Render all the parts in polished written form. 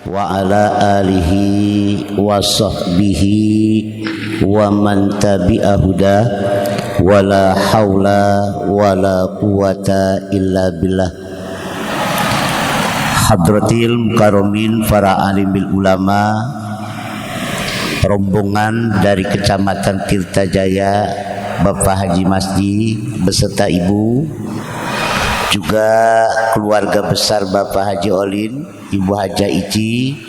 wa ala alihi wa sahbihi wa man tabi'a huda wa la hawla wa la quwata illa billah. Hadratil mukarramin para alimil ulama, rombongan dari Kecamatan Tirtajaya, Bapak Haji Masdi beserta Ibu, juga keluarga besar Bapak Haji Olin, Ibu Haja Ici,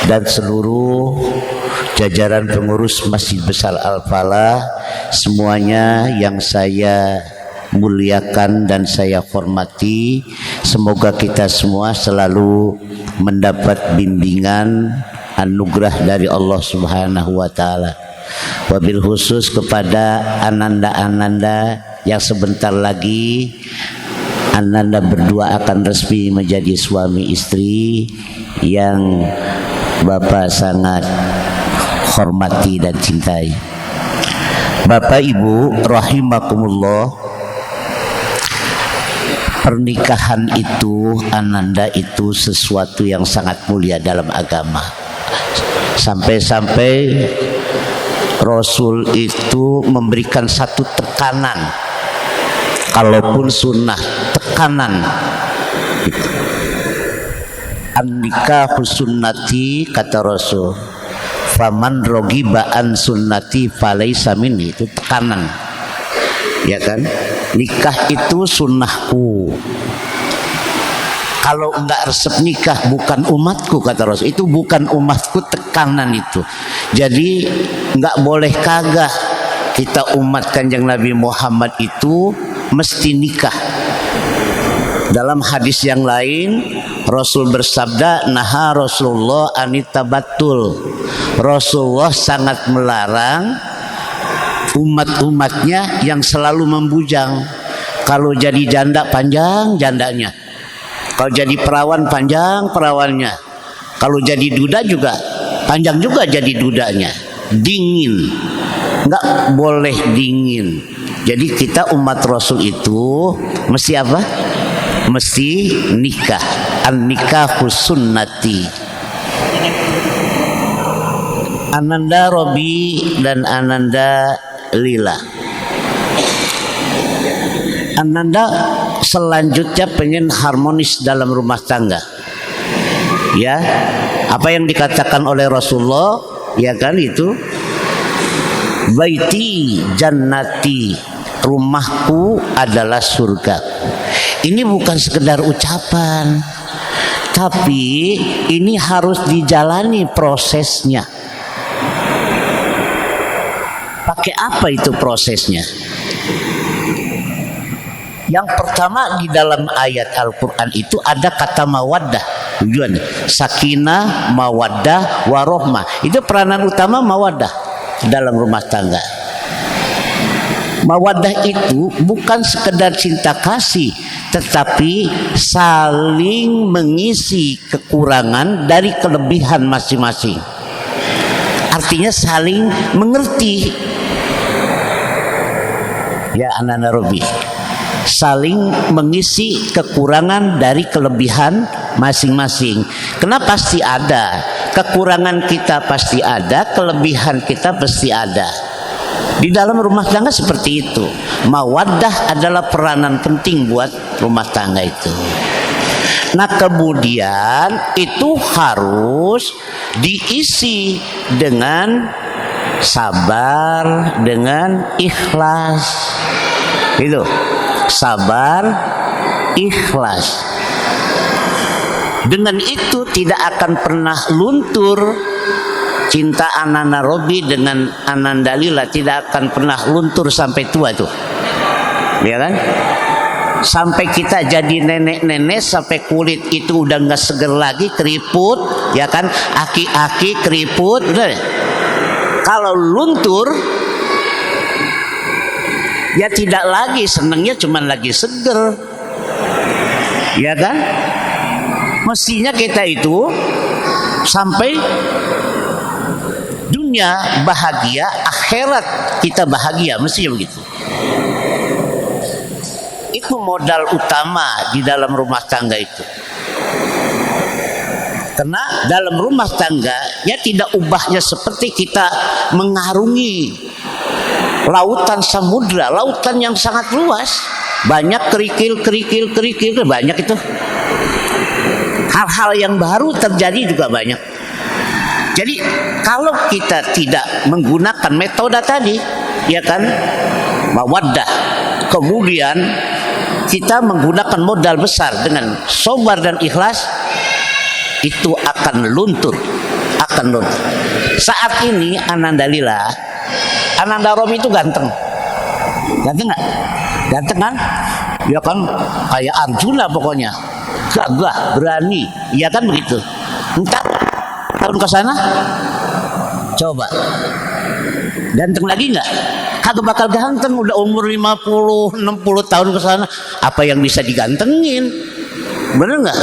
dan seluruh jajaran pengurus Masjid Besar Al-Falah, semuanya yang saya muliakan dan saya hormati. Semoga kita semua selalu mendapat bimbingan anugerah dari Allah Subhanahu wa taala. Wabil khusus kepada ananda-ananda yang sebentar lagi ananda berdua akan resmi menjadi suami istri yang Bapak sangat hormati dan cintai. Bapak Ibu rahimakumullah, pernikahan itu, ananda itu sesuatu yang sangat mulia dalam agama. Sampai-sampai Rasul itu memberikan satu tekanan, kalaupun sunnah, tekanan. An-nikahu sunnati, kata Rasul. Faman rogiba an sunnati falaysa minni, itu tekanan. Ya kan? Nikah itu sunnahku. Kalau enggak resep nikah bukan umatku, kata Rasul. Itu bukan umatku, tekanan itu. Jadi enggak boleh kagak kita umat Kanjeng Nabi Muhammad itu mesti nikah. Dalam hadis yang lain Rasul bersabda, naha Rasulullah anitabatul. Rasulullah sangat melarang umat-umatnya yang selalu membujang. Kalau jadi janda panjang jandanya, kalau jadi perawan panjang perawannya, kalau jadi duda juga panjang juga jadi dudanya. Dingin, nggak boleh dingin. Jadi kita umat Rasul itu mesti apa? Mesti nikah. An-nikahu sunnati. Ananda Robi dan Ananda Lila. Ananda selanjutnya pengen harmonis dalam rumah tangga. Ya, apa yang dikatakan oleh Rasulullah, ya kan, itu baiti jannati, rumahku adalah surga. Ini bukan sekedar ucapan, tapi ini harus dijalani prosesnya. Pakai apa itu prosesnya? Yang pertama, di dalam ayat Al-Quran itu ada kata mawaddah. Tujuan sakinah, mawaddah, warohmah. Itu peranan utama mawaddah dalam rumah tangga. Mawaddah itu bukan sekedar cinta kasih, tetapi saling mengisi kekurangan dari kelebihan masing-masing. Artinya saling mengerti. Ya anak-anak Robi, saling mengisi kekurangan dari kelebihan masing-masing. Karena pasti ada kekurangan kita, pasti ada kelebihan kita, pasti ada. Di dalam rumah tangga seperti itu. Mawaddah adalah peranan penting buat rumah tangga itu. Nah kemudian itu harus diisi dengan sabar, dengan ikhlas. Itu sabar, ikhlas. Dengan itu tidak akan pernah luntur cinta Ananda Robi dengan Ananda Lila, tidak akan pernah luntur sampai tua tuh, ya kan? Sampai kita jadi nenek-nenek, sampai kulit itu udah nggak seger lagi, keriput, ya kan? Aki-aki keriput, udah. Kalau luntur, ya tidak lagi senengnya, cuman lagi seger, ya kan? Mestinya kita itu sampai dunia bahagia, akhirat kita bahagia, mestinya begitu. Itu modal utama di dalam rumah tangga itu. Karena dalam rumah tangga ya tidak ubahnya seperti kita mengarungi lautan samudra, lautan yang sangat luas, banyak kerikil, banyak itu. Hal-hal yang baru terjadi juga banyak. Jadi kalau kita tidak menggunakan metode tadi, ya kan, mawaddah, kemudian kita menggunakan modal besar dengan sabar dan ikhlas, itu akan luntur. Saat ini Ananda Robi itu ganteng nggak? Ganteng kan? Ya kan, kayak Arjuna pokoknya, gagah, berani, ya kan begitu. Entar tahun ke sana, coba ganteng lagi nggak? Kagak bakal ganteng. Udah umur 50, 60 tahun ke sana, apa yang bisa digantengin? Bener nggak?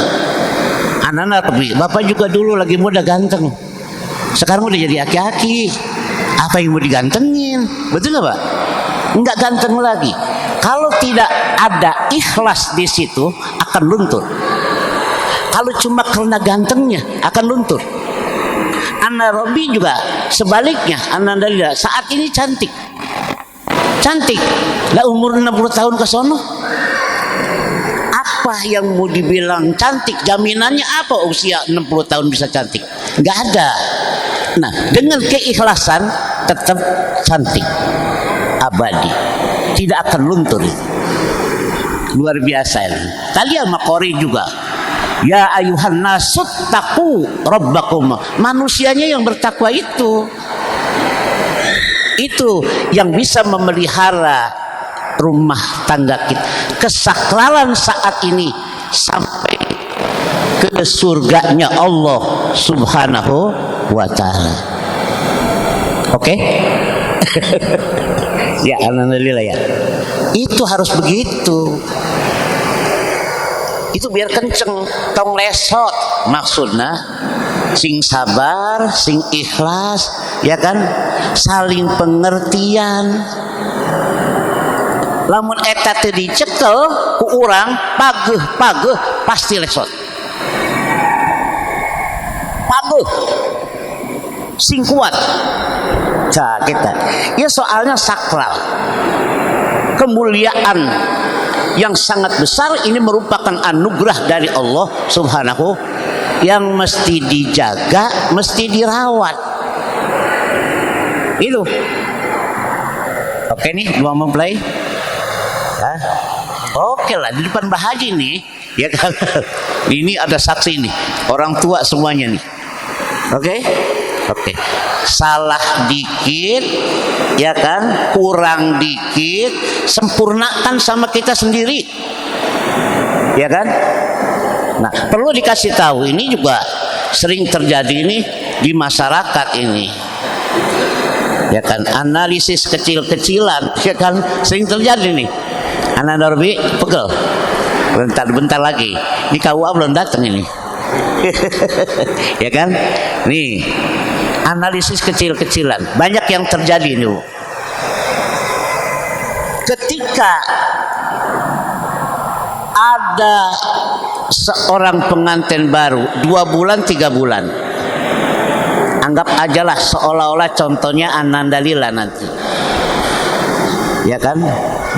Anak-anak, bapak juga dulu lagi muda ganteng, sekarang udah jadi aki-aki. Apa yang mau digantengin? Betul nggak, Pak? Nggak ganteng lagi. Kalau tidak ada ikhlas di situ, akan luntur. Kalau cuma karena gantengnya, akan luntur. Ananda Robi juga sebaliknya. Ananda Lila saat ini cantik, lah umur 60 tahun ke sono, apa yang mau dibilang cantik? Jaminannya apa usia 60 tahun bisa cantik? Nggak ada. Nah, dengan keikhlasan tetap cantik, abadi, tidak akan luntur. Luar biasa ini. Tadi sama Qori juga, ya ayuhan nasut taku rabbakum. Manusianya yang bertakwa itu yang bisa memelihara rumah tangga kita, kesakralan saat ini sampai ke surganya Allah Subhanahu wa ta'ala. Oke? Ya, alhamdulillah ya. Itu harus begitu. Itu biar kenceng, tong lesot maksudnya, sing sabar, sing ikhlas, ya kan, saling pengertian. Lamun eta teu dicekel ku urang pageuh pasti lesot. Pageuh sing kuat. Cah kita. Ya soalnya sakral. Kemuliaan yang sangat besar ini merupakan anugerah dari Allah Subhanahu yang mesti dijaga, mesti dirawat. Itu. Oke nih, mau mempelai? Oke lah, di depan Mbah Haji nih, ya kan? Ini ada saksi nih, orang tua semuanya nih. Oke. Salah dikit, ya kan? Kurang dikit, sempurnakan sama kita sendiri, ya kan? Nah, perlu dikasih tahu, ini juga sering terjadi nih di masyarakat ini, ya kan? Analisis kecil-kecilan, ya kan? Sering terjadi nih. Ananda Robi pegel. Bentar lagi. Ini KUA belum datang ini. Ya kan? Nih, analisis kecil-kecilan. Banyak yang terjadi nih. Ketika ada seorang pengantin baru 2 bulan 3 bulan, anggap ajalah seolah-olah contohnya Ananda Lila nanti, ya kan,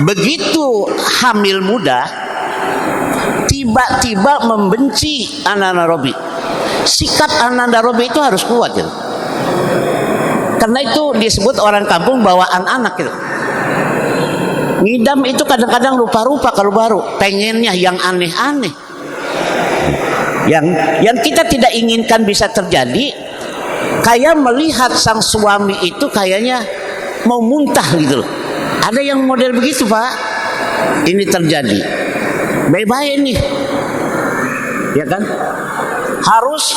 begitu hamil muda tiba-tiba membenci Ananda Robi. Sikap Ananda Robi itu harus kuat gitu. Karena itu disebut orang kampung bawaan anak gitu. Ngidam itu kadang-kadang rupa-rupa kalau baru, pengennya yang aneh-aneh, yang kita tidak inginkan bisa terjadi. Kayak melihat sang suami itu kayaknya mau muntah gitu loh. Ada yang model begitu, Pak. Ini terjadi. Baik-baik nih, ya kan? Harus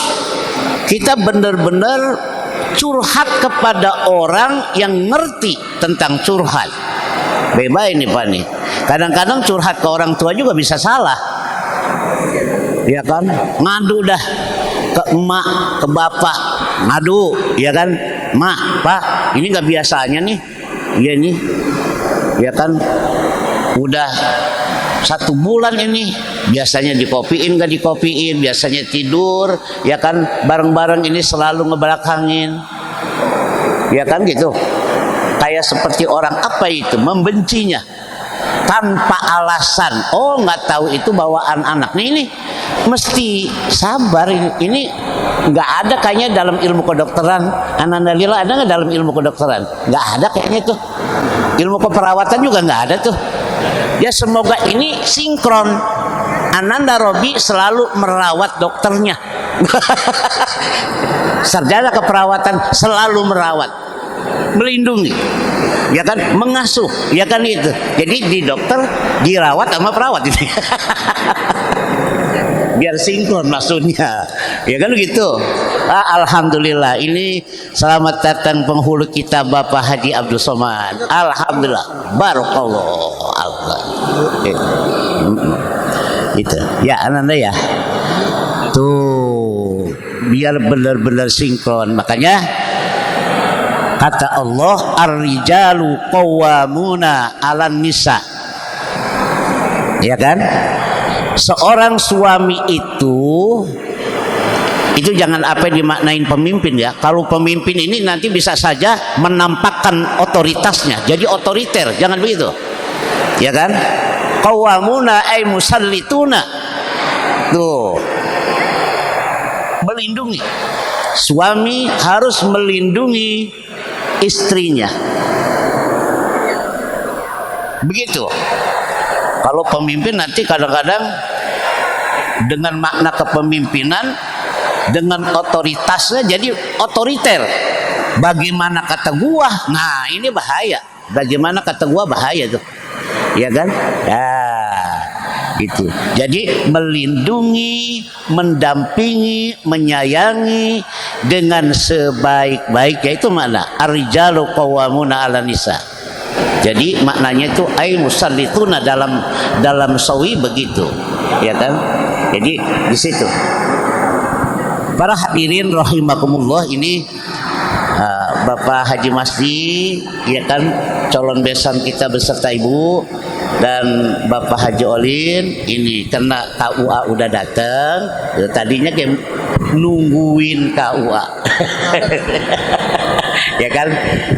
kita benar-benar curhat kepada orang yang ngerti tentang curhat. Baik-baik nih, Pak nih. Kadang-kadang curhat ke orang tua juga bisa salah, ya kan? Ngadu dah ke emak, ke bapak, ngadu, ya kan? Mak, Pak, ini nggak biasanya nih, iya nih, ya kan? Udah 1 bulan ini biasanya dikopiin gak dikopiin, biasanya tidur ya kan bareng-bareng, ini selalu ngebelakangin ya kan gitu, kayak seperti orang apa itu membencinya tanpa alasan. Oh nggak tahu itu bawaan anak nih mesti sabar. Ini nggak ada kayaknya dalam ilmu kedokteran. Ananda Lila ada nggak dalam ilmu kedokteran? Nggak ada kayaknya tuh. Ilmu keperawatan juga nggak ada tuh. Ya semoga ini sinkron. Ananda Robi selalu merawat dokternya. Sarjana keperawatan selalu merawat, melindungi, ya kan, mengasuh, ya kan itu. Jadi di dokter dirawat sama perawat itu. Biar sinkron maksudnya, ya kan gitu. Alhamdulillah, ini selamat datang penghulu kita Bapak Haji Abdul Somad. Alhamdulillah, barakallah Allah. Itu ya Ananda ya, tuh biar benar-benar sinkron. Makanya kata Allah, ar-rijalu qawwamuna 'alan nisa, ya kan. Seorang suami itu jangan apa dimaknain pemimpin ya. Kalau pemimpin ini nanti bisa saja menampakkan otoritasnya, jadi otoriter, jangan begitu, ya kan. Qawwamuna ay musallituna, tuh, melindungi. Suami harus melindungi istrinya, begitu. Kalau pemimpin nanti kadang-kadang dengan makna kepemimpinan, dengan otoritasnya jadi otoriter. Bagaimana kata gua? Nah ini bahaya. Bagaimana kata gua bahaya tuh, ya kan? Ya itu. Jadi melindungi, mendampingi, menyayangi dengan sebaik-baiknya, itu makna ar-rijalu qawwamuna 'alan nisa. Jadi maknanya itu ay musallituna dalam sawi begitu, ya kan? Jadi di situ. Para hadirin rahimakumullah, ini Bapak Haji Masdi, ya kan, calon besan kita beserta Ibu, dan Bapak Haji Olin ini karena KUA udah datang, tadinya kayak nungguin KUA. Ya kan?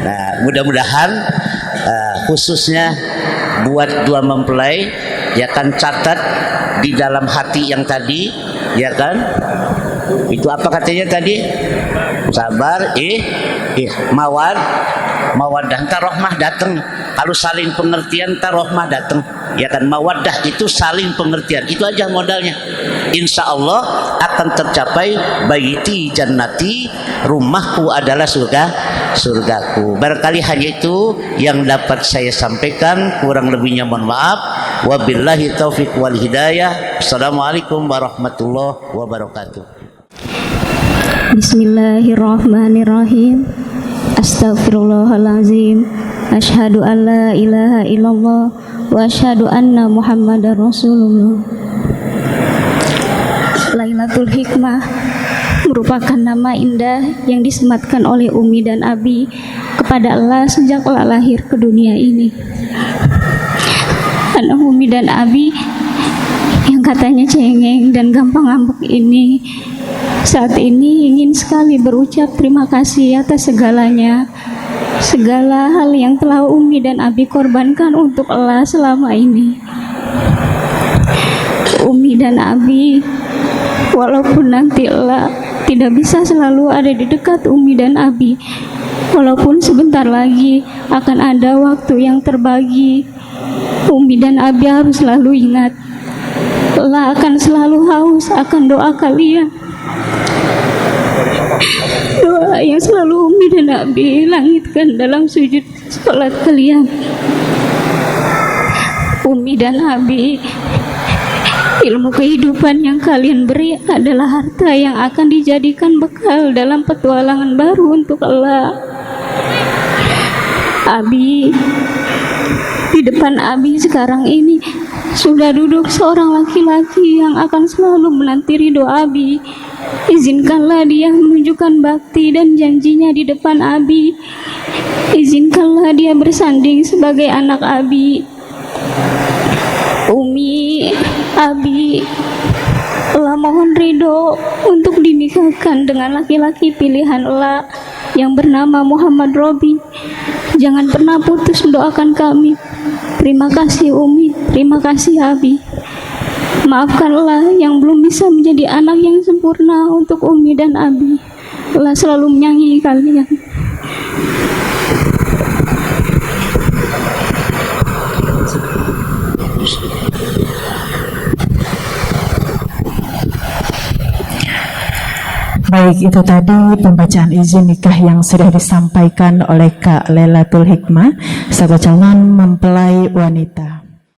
Nah, mudah-mudahan khususnya buat 2 mempelai, ya kan, catat di dalam hati yang tadi, ya kan, itu apa katanya tadi, sabar, mawaddah, ntar rahmah datang. Kalau saling pengertian ntar rahmah datang, ya kan. Mawaddah itu saling pengertian, itu aja modalnya. Insya Allah akan tercapai. Baiti jannati, rumahku adalah surgaku. Barangkali hanya itu yang dapat saya sampaikan, kurang lebihnya mohon maaf. Wabillahi taufiq wal hidayah. Assalamualaikum warahmatullahi wabarakatuh. Bismillahirrahmanirrahim. Astaghfirullahalazim. Asyhadu an la ilaha illallah wa asyhadu anna Muhammadar Rasulullah. Lailatul Hikmah merupakan nama indah yang disematkan oleh Umi dan Abi kepada Allah sejak Allah lahir ke dunia ini. Anak Umi dan Abi yang katanya cengeng dan gampang ngambek ini saat ini ingin sekali berucap terima kasih atas segalanya, segala hal yang telah Umi dan Abi korbankan untuk Allah selama ini. Umi dan Abi, walaupun nanti Allah tidak bisa selalu ada di dekat Umi dan Abi, walaupun sebentar lagi akan ada waktu yang terbagi, Umi dan Abi harus selalu ingat, Allah akan selalu haus akan doa kalian. Doa yang selalu Umi dan Abi langitkan dalam sujud sholat kalian. Umi dan Abi, ilmu kehidupan yang kalian beri adalah harta yang akan dijadikan bekal dalam petualangan baru untuk Allah. Abi, di depan Abi sekarang ini sudah duduk seorang laki-laki yang akan selalu menanti ridho Abi. Izinkanlah dia menunjukkan bakti dan janjinya di depan Abi. Izinkanlah dia bersanding sebagai anak Abi. Umi Abi Allah mohon ridho untuk dinikahkan dengan laki-laki pilihan Allah yang bernama Muhammad Robi. Jangan pernah putus mendoakan kami. Terima kasih Umi, terima kasih Abi. Maafkanlah yang belum bisa menjadi anak yang sempurna untuk Umi dan Abi. Allah selalu menyayangi kalian. Baik, itu tadi pembacaan izin nikah yang sudah disampaikan oleh Kak Lailatul Hikmah, sebagai calon mempelai wanita.